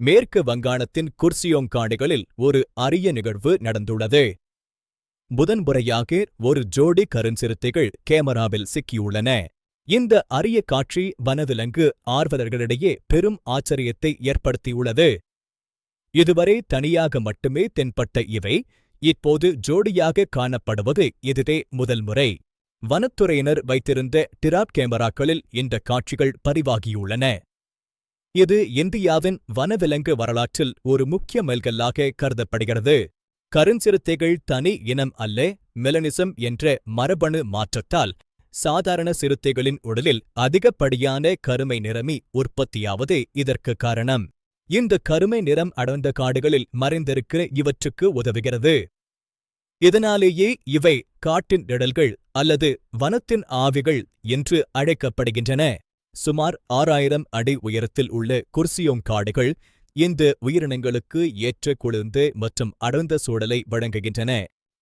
மேற்கு வங்காளத்தின் குர்சியோங் காடுகளில் ஒரு அரிய நிகழ்வு நடந்துள்ளது. முதன்முறையாக ஒரு ஜோடி கருஞ்சிறுத்தைகள் கேமராவில் சிக்கியுள்ளன. இந்த அரிய காட்சி வனவிலங்கு ஆர்வலர்களிடையே பெரும் ஆச்சரியத்தை ஏற்படுத்தியுள்ளது. இதுவரை தனியாக மட்டுமே தென்பட்ட இவை இப்போது ஜோடியாக காணப்படுவது இதுவே முதல் முறை. வனத்துறையினர் வைத்திருந்த டிராப் கேமராக்களில் இந்த காட்சிகள் பதிவாகியுள்ளன. இது இந்தியாவின் வனவிலங்கு வரலாற்றில் ஒரு முக்கிய மைல்கல்லாக கருதப்படுகிறது. கருஞ்சிறுத்தைகள் தனி இனம் அல்ல, மெலனிசம் என்ற மரபணு மாற்றத்தால் சாதாரண சிறுத்தைகளின் உடலில் அதிகப்படியான கருமை நிறமி உற்பத்தியாவதே இதற்கு காரணம். இந்த கருமை நிறம் அடர்ந்த காடுகளில் மறைந்திருக்கிற இவற்றுக்கு உதவுகிறது. இதனாலேயே இவை காட்டின் நிழல்கள் அல்லது வனத்தின் ஆவிகள் என்று அழைக்கப்படுகின்றன. சுமார் 6000 அடி உயரத்தில் உள்ள குர்சியோங் காடுகள் இந்த உயிரினங்களுக்கு ஏற்ற குளிர்ந்த மற்றும் அடர்ந்த சூழலை வழங்குகின்றன.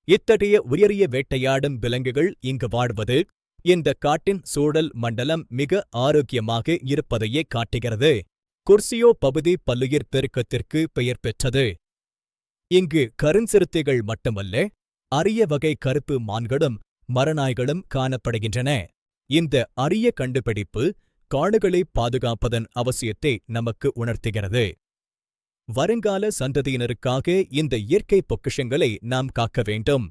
இத்தகைய உயரிய வேட்டையாடும் விலங்குகள் இங்கு வாழ்வது இந்த காட்டின் சூழல் மண்டலம் மிக ஆரோக்கியமாக இருப்பதையே காட்டுகிறது. குர்சியோ பகுதி பல்லுயிர் பெருக்கத்திற்கு பெயர் பெற்றது. இங்கு கருஞ்சிறுத்தைகள் மட்டுமல்ல, அரிய வகை கருப்பு மான்களும் மரநாய்களும் காணப்படுகின்றன. இந்த அரிய கண்டுபிடிப்பு காடுகளை பாதுகாப்பதன் அவசியத்தை நமக்கு உணர்த்துகிறது. வருங்கால சந்ததியினருக்காக இந்த இயற்கை பொக்கிஷங்களை நாம் காக்க வேண்டும்.